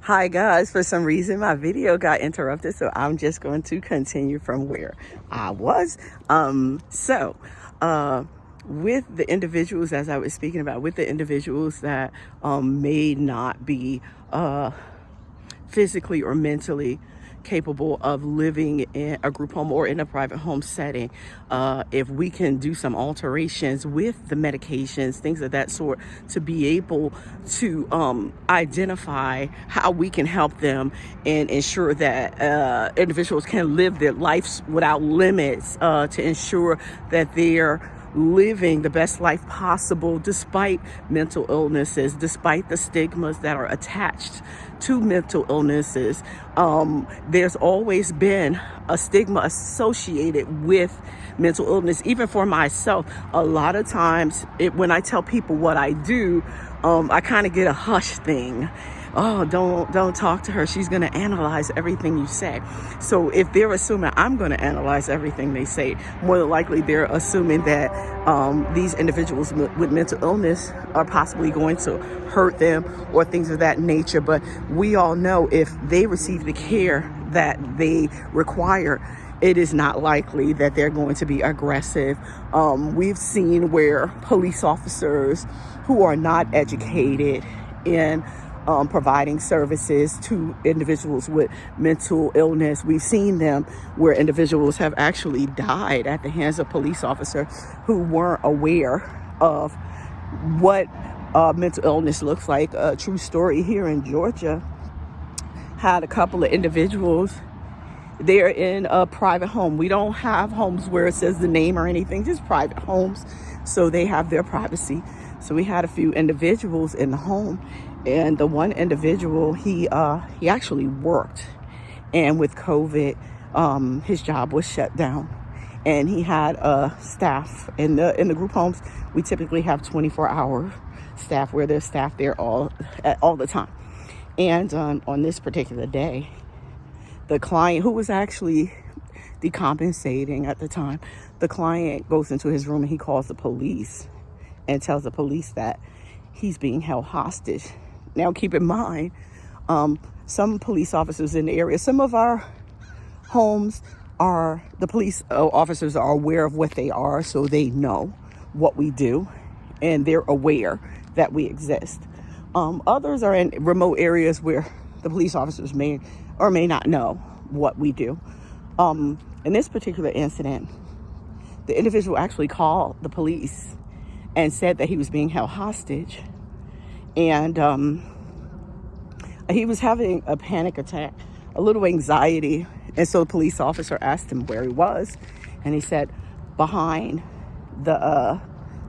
Hi guys, for some reason my video got interrupted, so I'm just going to continue from where I was. With the individuals, as I was speaking about, with the individuals that may not be physically or mentally capable of living in a group home or in a private home setting, if we can do some alterations with the medications, things of that sort, to be able to identify how we can help them and ensure that individuals can live their lives without limits, to ensure that they're living the best life possible despite mental illnesses, despite the stigmas that are attached to mental illnesses. There's always been a stigma associated with mental illness. Even for myself, a lot of times when I tell people what I do, I kind of get a hush thing. Oh, don't talk to her. She's going to analyze everything you say. So if they're assuming I'm going to analyze everything they say, more than likely they're assuming that these individuals with mental illness are possibly going to hurt them or things of that nature. But we all know if they receive the care that they require, it is not likely that they're going to be aggressive. We've seen where police officers who are not educated in providing services to individuals with mental illness. We've seen them where individuals have actually died at the hands of police officers who weren't aware of what mental illness looks like. A true story here in Georgia, had a couple of individuals. They're in a private home. We don't have homes where it says the name or anything, just private homes. So they have their privacy. So we had a few individuals in the home, and the one individual, he actually worked, and with COVID, his job was shut down, and he had staff in the group homes. We typically have 24-hour staff where there's staff there all the time. And on this particular day, the client, who was actually decompensating at the time, the client goes into his room and he calls the police and tells the police that he's being held hostage. Now, keep in mind, some police officers in the area, some of our homes the police officers are aware of what they are, so they know what we do, and they're aware that we exist. Others are in remote areas where the police officers may or may not know what we do. In this particular incident, the individual actually called the police and said that he was being held hostage, and he was having a panic attack, a little anxiety. And so the police officer asked him where he was, and he said behind the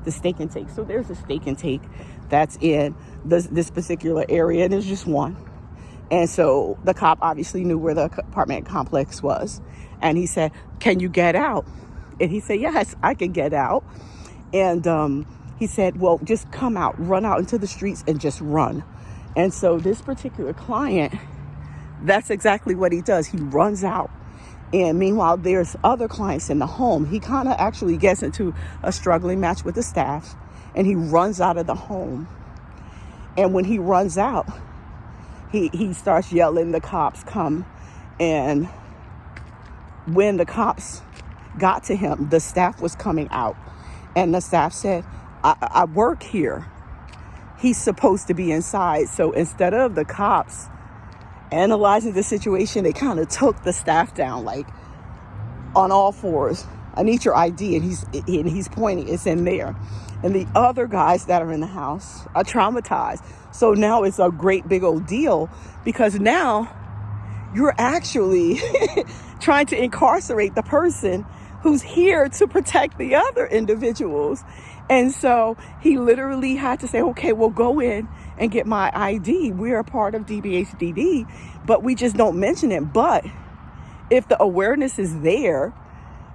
stake and take. So there's a stake and take that's in this particular area, and there's just one. And so the cop obviously knew where the apartment complex was, and he said, "Can you get out?" And he said, "Yes, I can get out." And he said, "Well, just come out, run out into the streets and just run." And so this particular client, that's exactly what he does. He runs out. And meanwhile, there's other clients in the home. He kind of actually gets into a struggling match with the staff, and he runs out of the home. And when he runs out, he starts yelling, "The cops come." And when the cops got to him, the staff was coming out. And the staff said, I work here. He's supposed to be inside. So instead of the cops analyzing the situation, they kind of took the staff down, like on all fours. "I need your ID." And he's pointing, it's in there. And the other guys that are in the house are traumatized. So now it's a great big old deal, because now you're actually trying to incarcerate the person who's here to protect the other individuals. And so he literally had to say, "Okay, well, go in and get my ID. We're a part of DBHDD, but we just don't mention it." But if the awareness is there,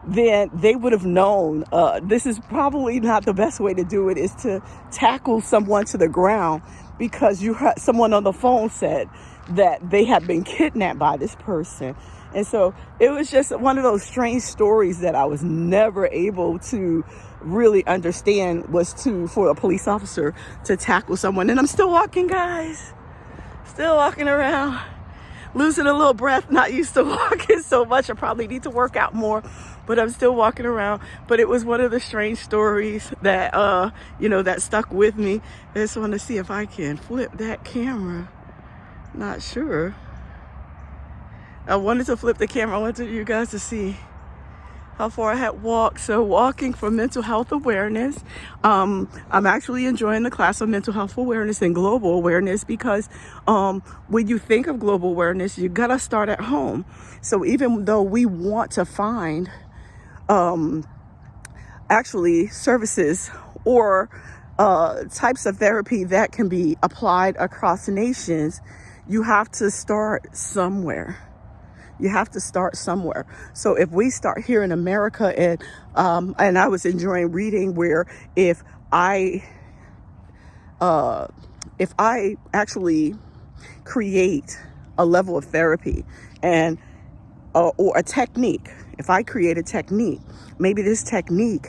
then they would have known this is probably not the best way to do it, is to tackle someone to the ground, because you heard someone on the phone said that they had been kidnapped by this person. And so it was just one of those strange stories that I was never able to really understand, was for a police officer to tackle someone. And I'm still walking, guys. Still walking around, losing a little breath, not used to walking so much. I probably need to work out more, but I'm still walking around. But it was one of the strange stories that, that stuck with me. I just want to see if I can flip that camera. Not sure. I wanted to flip the camera. I wanted you guys to see how far I had walked. So walking for mental health awareness. I'm actually enjoying the class of mental health awareness and global awareness because when you think of global awareness, you gotta start at home. So even though we want to find actually services or types of therapy that can be applied across nations, you have to start somewhere. You have to start somewhere. So if we start here in America, and I was enjoying reading where if I actually create a level of therapy and or a technique, if I create a technique, maybe this technique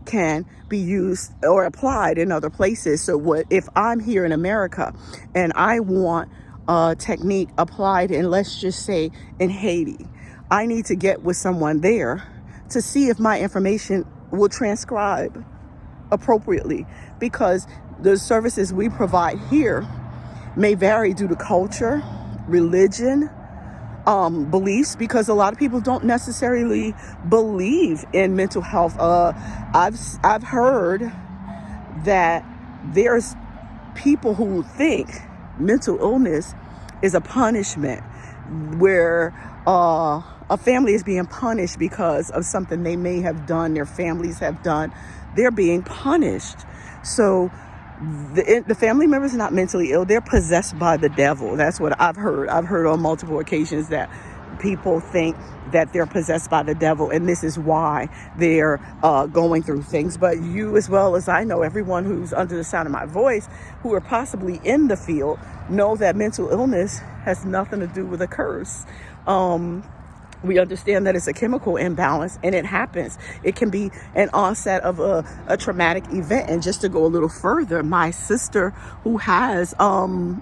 can be used or applied in other places. So what if I'm here in America and I want technique applied in, let's just say, in Haiti, I need to get with someone there to see if my information will transcribe appropriately, because the services we provide here may vary due to culture, religion, beliefs, because a lot of people don't necessarily believe in mental health. I've heard that there's people who think mental illness is a punishment, where a family is being punished because of something they may have done, their families have done. They're being punished. So the family member is not mentally ill. They're possessed by the devil. That's what I've heard. I've heard on multiple occasions that people think that they're possessed by the devil, and this is why they're going through things. But you, as well as I know, everyone who's under the sound of my voice, who are possibly in the field, know that mental illness has nothing to do with a curse. We understand that it's a chemical imbalance, and it happens. It can be an onset of a traumatic event. And just to go a little further, my sister, who has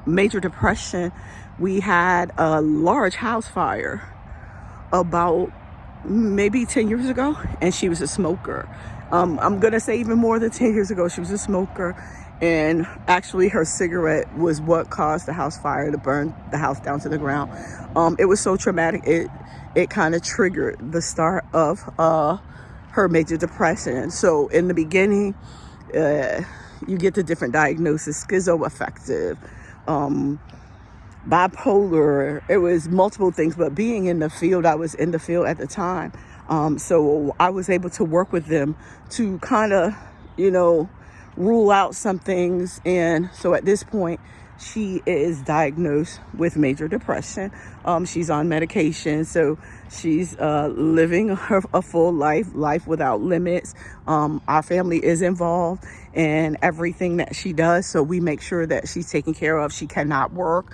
major depression, we had a large house fire about maybe 10 years ago, and she was a smoker. I'm gonna say even more than 10 years ago, she was a smoker. And actually her cigarette was what caused the house fire to burn the house down to the ground. It was so traumatic, it kind of triggered the start of her major depression. So in the beginning, you get the different diagnoses: schizoaffective, bipolar. It was multiple things, but being in the field, I was in the field at the time. So I was able to work with them to kind of, rule out some things. And so at this point, she is diagnosed with major depression. She's on medication, so she's living a full life without limits. Our family is involved in everything that she does, so we make sure that she's taken care of. She cannot work.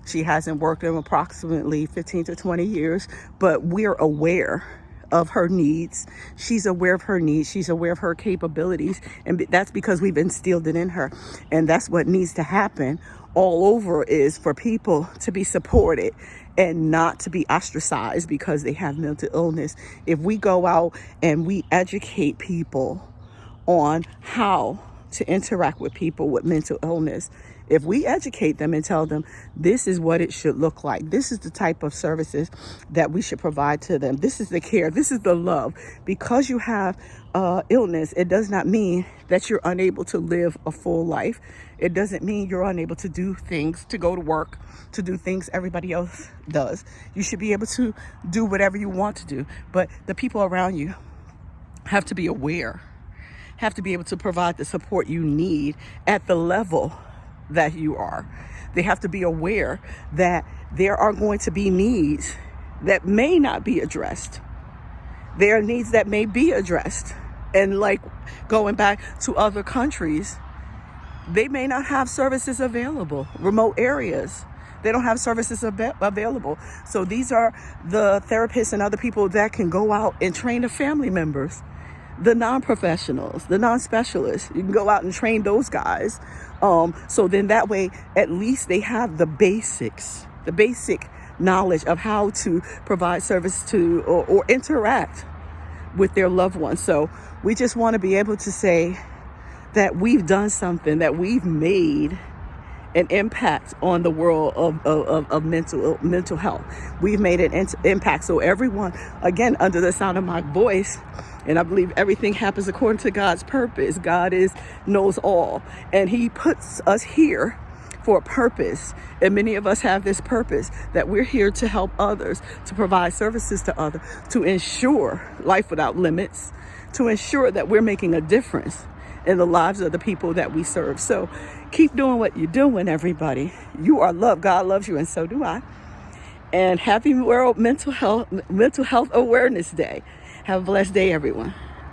She hasn't worked in approximately 15 to 20 years, but we're aware of her needs. She's aware of her needs. She's aware of her capabilities. And that's because we've instilled it in her. And that's what needs to happen all over, is for people to be supported and not to be ostracized because they have mental illness. If we go out and we educate people on how to interact with people with mental illness, if we educate them and tell them this is what it should look like, this is the type of services that we should provide to them, this is the care, this is the love. Because you have illness, it does not mean that you're unable to live a full life. It doesn't mean you're unable to do things, to go to work, to do things everybody else does. You should be able to do whatever you want to do. But the people around you have to be aware, have to be able to provide the support you need at the level that you are. They have to be aware that there are going to be needs that may not be addressed. There are needs that may be addressed. And like going back to other countries, they may not have services available. Remote areas, they don't have services available. So these are the therapists and other people that can go out and train the family members the non-professionals, the non-specialists. You can go out and train those guys. So then that way, at least they have the basics, the basic knowledge of how to provide service to or interact with their loved ones. So we just want to be able to say that we've done something, that we've made an impact on the world of mental health. We've made an impact. So everyone, again, under the sound of my voice, and I believe everything happens according to God's purpose. God knows all, and he puts us here for a purpose. And many of us have this purpose, that we're here to help others, to provide services to others, to ensure life without limits, to ensure that we're making a difference in the lives of the people that we serve. So keep doing what you're doing, everybody. You are loved. God loves you, and so do I. And happy World Mental Health Awareness Day. Have a blessed day, everyone.